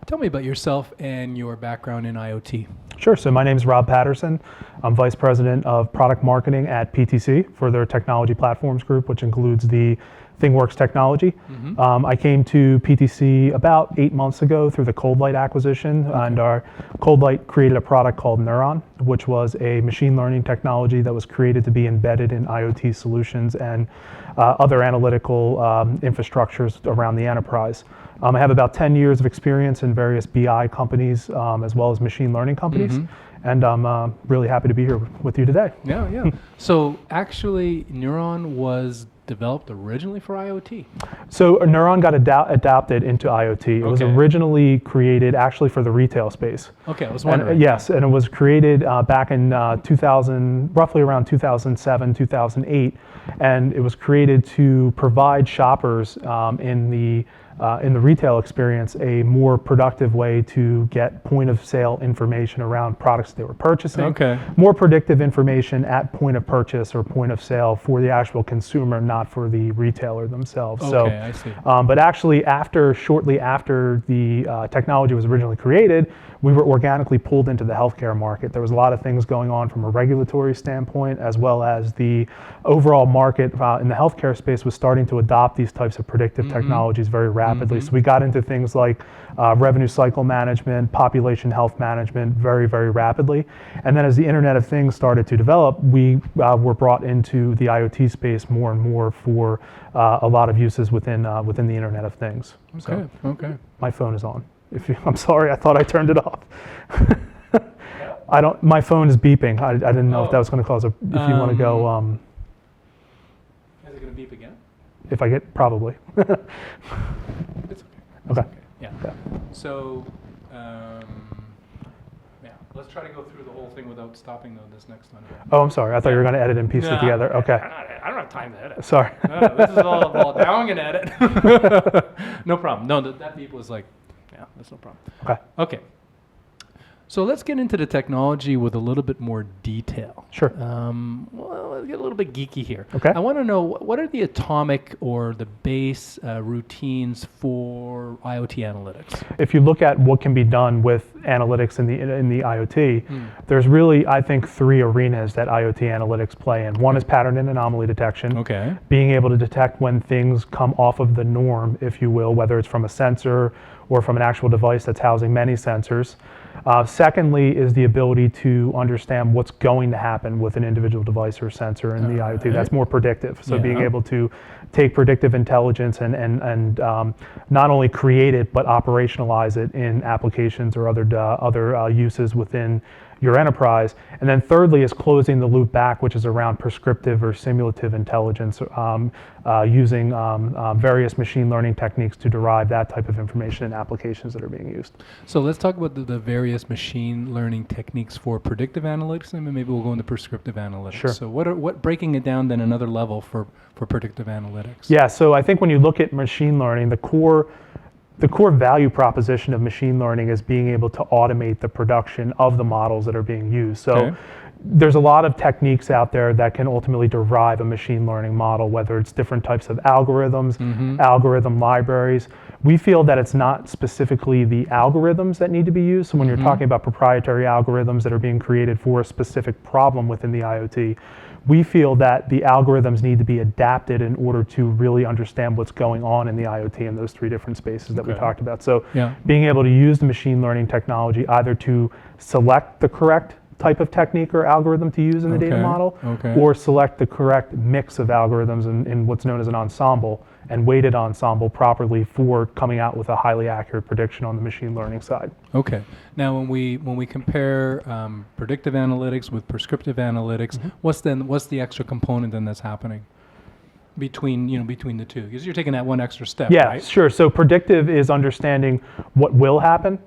Tell me about yourself and your background in IoT. Sure. So my name is Rob Patterson. I'm Vice President of Product Marketing at PTC for their Technology Platforms Group, which includes the ThingWorx technology. I came to PTC about 8 months ago through the ColdLight acquisition, and our ColdLight created a product called Neuron, which was a machine learning technology that was created to be embedded in IoT solutions and other analytical infrastructures around the enterprise. I have about 10 years of experience in various BI companies as well as machine learning companies, and I'm really happy to be here with you today. Yeah. So actually, Neuron was developed originally for IoT. So Neuron got adapted into IoT. It was originally created actually for the retail space. Okay, I was wondering. Yes, and it was created back in 2000, roughly around 2007, 2008, and it was created to provide shoppers in the retail experience a more productive way to get point of sale information around products they were purchasing. More predictive information at point of purchase or point of sale for the actual consumer, not for the retailer themselves. I see. But actually, shortly after the technology was originally created, we were organically pulled into the healthcare market. There was a lot of things going on from a regulatory standpoint, as well as the overall market in the healthcare space was starting to adopt these types of predictive technologies very rapidly. So we got into things like revenue cycle management, population health management very, very rapidly. And then as the Internet of Things started to develop, we were brought into the IoT space more and more for a lot of uses within the Internet of Things. Okay. My phone is on. I'm sorry, I thought I turned it off. My phone is beeping. I didn't know if that was going to cause if you want to go. Is it going to beep again? If I get, probably. It's okay. Okay. Yeah. So, let's try to go through the whole thing without stopping though this next one. Oh, I'm sorry. I thought you were going to edit and piece it together. Okay. I don't have time to edit. Sorry. This is all about now I'm going to edit. No problem. No, that beep was like, that's no problem. Okay. So let's get into the technology with a little bit more detail. Sure. Well, let's get a little bit geeky here. Okay. I want to know what are the atomic or the base routines for IoT analytics? If you look at what can be done with analytics in the IoT, there's really, I think, 3 arenas that IoT analytics play in. One is pattern and anomaly detection. Okay. Being able to detect when things come off of the norm, if you will, whether it's from a sensor or from an actual device that's housing many sensors. Secondly is the ability to understand what's going to happen with an individual device or sensor in the IoT. That's more predictive. So being able to take predictive intelligence and not only create it, but operationalize it in applications or other uses within your enterprise. And then thirdly is closing the loop back, which is around prescriptive or simulative intelligence, using various machine learning techniques to derive that type of information in applications that are being used. So let's talk about the various machine learning techniques for predictive analytics, and maybe we'll go into prescriptive analytics. Sure. So what breaking it down then another level for predictive analytics? Yeah, so I think when you look at machine learning, the core value proposition of machine learning is being able to automate the production of the models that are being used. So there's a lot of techniques out there that can ultimately derive a machine learning model, whether it's different types of algorithms, algorithm libraries. We feel that it's not specifically the algorithms that need to be used. So when you're talking about proprietary algorithms that are being created for a specific problem within the IoT, we feel that the algorithms need to be adapted in order to really understand what's going on in the IoT in those 3 different spaces that we talked about. So being able to use the machine learning technology either to select the correct type of technique or algorithm to use in the data model, or select the correct mix of algorithms in what's known as an ensemble, and weighted ensemble properly for coming out with a highly accurate prediction on the machine learning side. Okay. Now, when we compare predictive analytics with prescriptive analytics, what's the extra component then that's happening between the two? Because you're taking that one extra step, right? Sure. So predictive is understanding what will happen.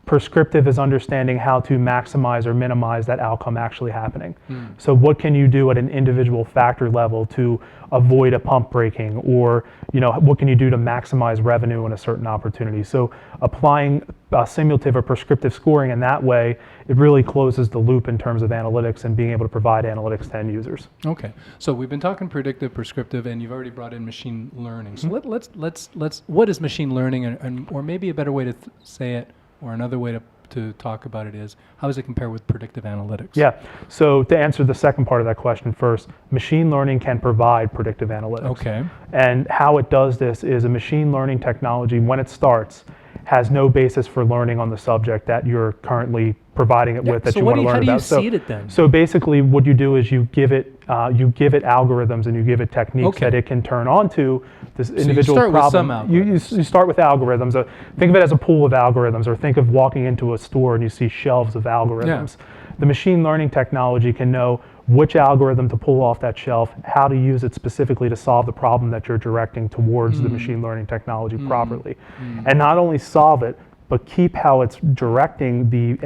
Prescriptive is understanding how to maximize or minimize that outcome actually happening. So what can you do at an individual factor level to avoid a pump breaking, or what can you do to maximize revenue in a certain opportunity? So applying simulative or prescriptive scoring in that way, it really closes the loop in terms of analytics and being able to provide analytics to end users. Okay, so we've been talking predictive, prescriptive, and you've already brought in machine learning. So let's what is machine learning, and or maybe a better way to say it, or another way to talk about it is, how does it compare with predictive analytics? Yeah, so to answer the second part of that question first, machine learning can provide predictive analytics. Okay. And how it does this is a machine learning technology, when it starts, has no basis for learning on the subject that you're currently providing it with that you want to learn about. How do you seed it then? So basically what you do is you give it algorithms and you give it techniques that it can turn on to this individual problem. With some algorithms. You start with algorithms. Think of it as a pool of algorithms, or think of walking into a store and you see shelves of algorithms. Yeah. The machine learning technology can know which algorithm to pull off that shelf, how to use it specifically to solve the problem that you're directing towards the machine learning technology properly. And not only solve it, but keep how it's directing the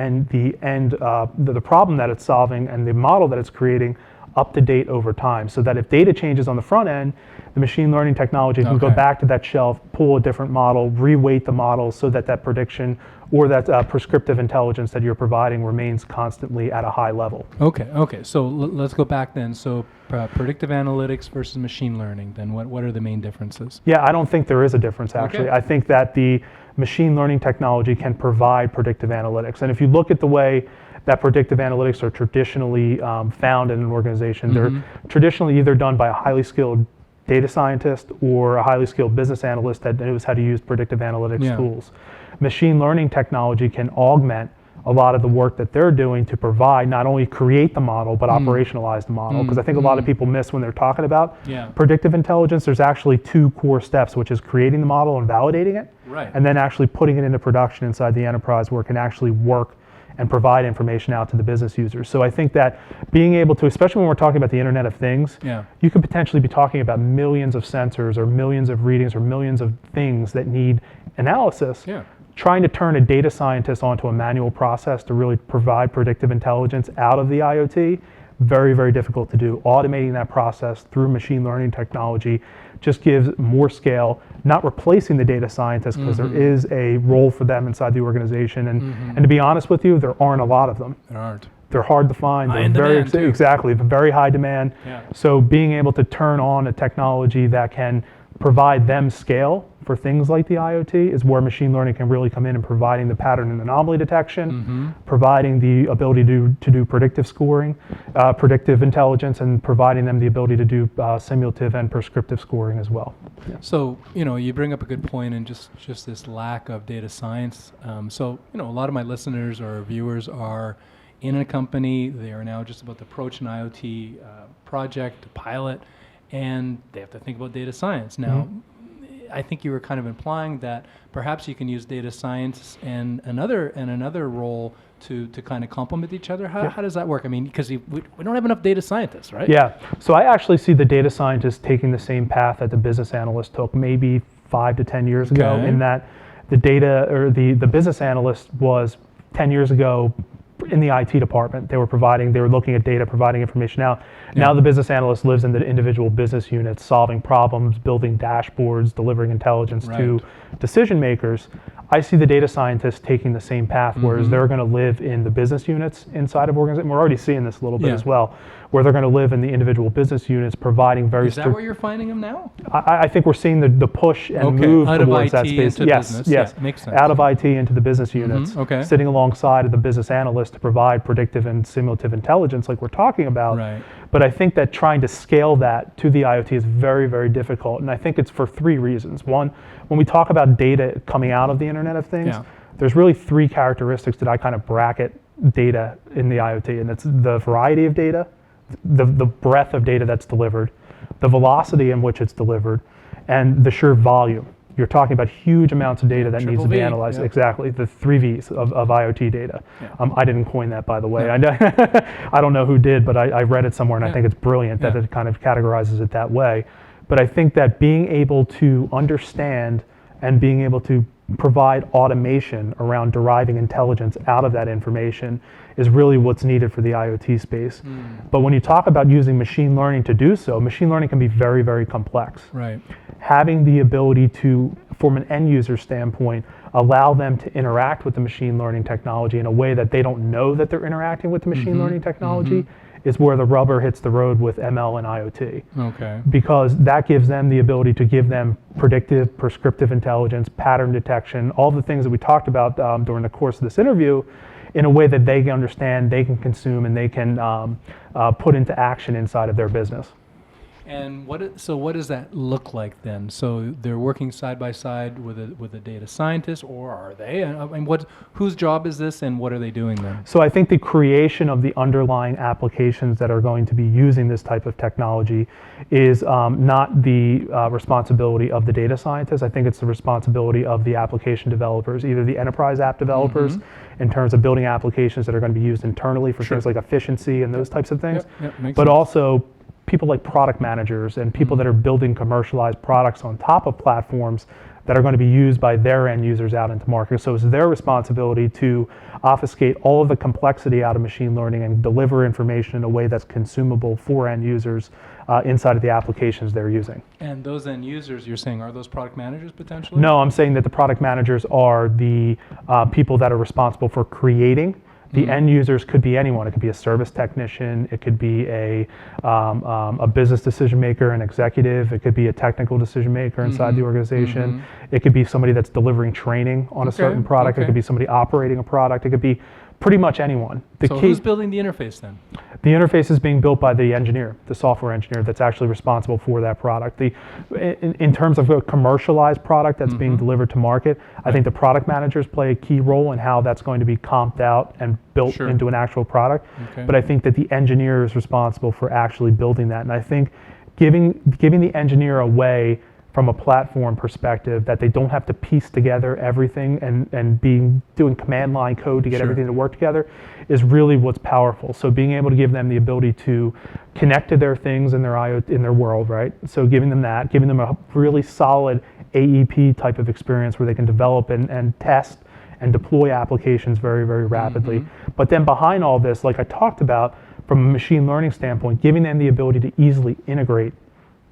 problem that it's solving and the model that it's creating up to date over time, so that if data changes on the front end, the machine learning technology can go back to that shelf, pull a different model, reweight the model so that that prediction or that prescriptive intelligence that you're providing remains constantly at a high level. Okay. So let's go back then. So predictive analytics versus machine learning, then what are the main differences? Yeah, I don't think there is a difference actually. I think that the machine learning technology can provide predictive analytics. And if you look at the way that predictive analytics are traditionally found in an organization, they're traditionally either done by a highly skilled data scientist or a highly skilled business analyst that knows how to use predictive analytics tools. Machine learning technology can augment a lot of the work that they're doing to provide, not only create the model, but operationalize the model. Because I think a lot of people miss when they're talking about predictive intelligence, there's actually two core steps, which is creating the model and validating it, and then actually putting it into production inside the enterprise where it can actually work and provide information out to the business users. So I think that being able to, especially when we're talking about the Internet of Things, you could potentially be talking about millions of sensors or millions of readings or millions of things that need analysis. Trying to turn a data scientist onto a manual process to really provide predictive intelligence out of the IoT, very, very difficult to do. Automating that process through machine learning technology just gives more scale, not replacing the data scientist, because there is a role for them inside the organization. And to be honest with you, there aren't a lot of them. There aren't. They're hard to find. They're exactly, very high demand. So being able to turn on a technology that can provide them scale for things like the IoT is where machine learning can really come in and providing the pattern and anomaly detection, providing the ability to do predictive scoring, predictive intelligence, and providing them the ability to do simulative and prescriptive scoring as well. So, you bring up a good point in just this lack of data science. So, a lot of my listeners or viewers are in a company. They are now just about to approach an IoT project, pilot, and they have to think about data science. Now, I think you were kind of implying that perhaps you can use data science and another role to kind of complement each other. How does that work? I mean, because we don't have enough data scientists, right? Yeah. So I actually see the data scientist taking the same path that the business analyst took maybe 5 to 10 years ago, in that the data or the business analyst was 10 years ago in the IT department. They were looking at data, providing information out. Now the business analyst lives in the individual business units, solving problems, building dashboards, delivering intelligence to decision makers. I see the data scientists taking the same path, whereas they're going to live in the business units inside of organizations. We're already seeing this a little bit as well, where they're going to live in the individual business units, providing very. Is that where you're finding them now? I think we're seeing the push and move out towards of IT that space. Into business. Yes, makes sense. Out of IT into the business units, sitting alongside of the business analyst to provide predictive and simulative intelligence, like we're talking about. Right. But I think that trying to scale that to the IoT is very, very difficult, and I think it's for 3 reasons. One, when we talk about data coming out of the Internet of Things, there's really 3 characteristics that I kind of bracket data in the IoT, and it's the variety of data, the breadth of data that's delivered, the velocity in which it's delivered, and the sheer volume. You're talking about huge amounts of data that needs to be analyzed. Exactly, the 3 V's of IoT data. I didn't coin that, by the way. I don't know who did, but I read it somewhere, and I think it's brilliant that it kind of categorizes it that way. But I think that being able to understand and being able to provide automation around deriving intelligence out of that information is really what's needed for the IoT space. But when you talk about using machine learning to do so, machine learning can be very, very complex. Right. Having the ability to, from an end user standpoint, allow them to interact with the machine learning technology in a way that they don't know that they're interacting with the machine learning technology is where the rubber hits the road with ML and IoT. Okay. Because that gives them the ability to give them predictive, prescriptive intelligence, pattern detection, all the things that we talked about during the course of this interview, in a way that they can understand, they can consume, and they can put into action inside of their business. And so what does that look like then? So they're working side by side with a data scientist, or are they? I mean, whose job is this, and what are they doing then? So I think the creation of the underlying applications that are going to be using this type of technology is not the responsibility of the data scientists. I think it's the responsibility of the application developers, either the enterprise app developers in terms of building applications that are going to be used internally for things like efficiency and those types of things, makes but sense. also people like product managers and people that are building commercialized products on top of platforms that are going to be used by their end users out into market. So it's their responsibility to obfuscate all of the complexity out of machine learning and deliver information in a way that's consumable for end users inside of the applications they're using. And those end users, you're saying, are those product managers potentially? No, I'm saying that the product managers are the people that are responsible for creating. The end users could be anyone. It could be a service technician. It could be a business decision maker, an executive. It could be a technical decision maker inside the organization. It could be somebody that's delivering training on a certain product. It could be somebody operating a product. It could be pretty much anyone. So who's building the interface then? The interface is being built by the engineer, the software engineer that's actually responsible for that product. In terms of a commercialized product that's being delivered to market, I think the product managers play a key role in how that's going to be comped out and built into an actual product. But I think that the engineer is responsible for actually building that. And I think giving the engineer a way from a platform perspective that they don't have to piece together everything and doing command line code to get everything to work together is really what's powerful. So being able to give them the ability to connect to their things in their IoT, in their world, right? So giving them a really solid AEP type of experience where they can develop and test and deploy applications very, very rapidly. But then behind all this, like I talked about, from a machine learning standpoint, giving them the ability to easily integrate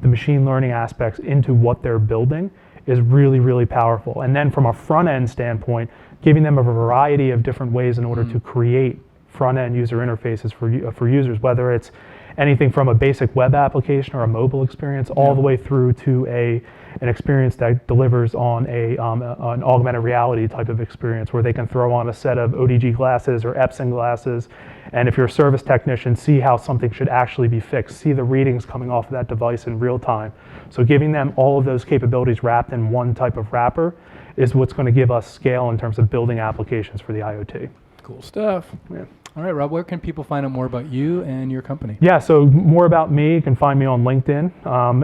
the machine learning aspects into what they're building is really, really powerful. And then from a front end standpoint, giving them a variety of different ways in order to create front end user interfaces for users, whether it's anything from a basic web application or a mobile experience all the way through to an experience that delivers on an augmented reality type of experience where they can throw on a set of ODG glasses or Epson glasses, and if you're a service technician, see how something should actually be fixed, see the readings coming off of that device in real time. So giving them all of those capabilities wrapped in one type of wrapper is what's going to give us scale in terms of building applications for the IoT. Cool stuff. Yeah. All right, Rob, where can people find out more about you and your company? Yeah, so more about me, you can find me on LinkedIn,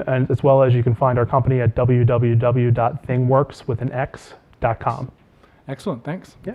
and as well as you can find our company at www.thingworks.com. Excellent, thanks. Yeah.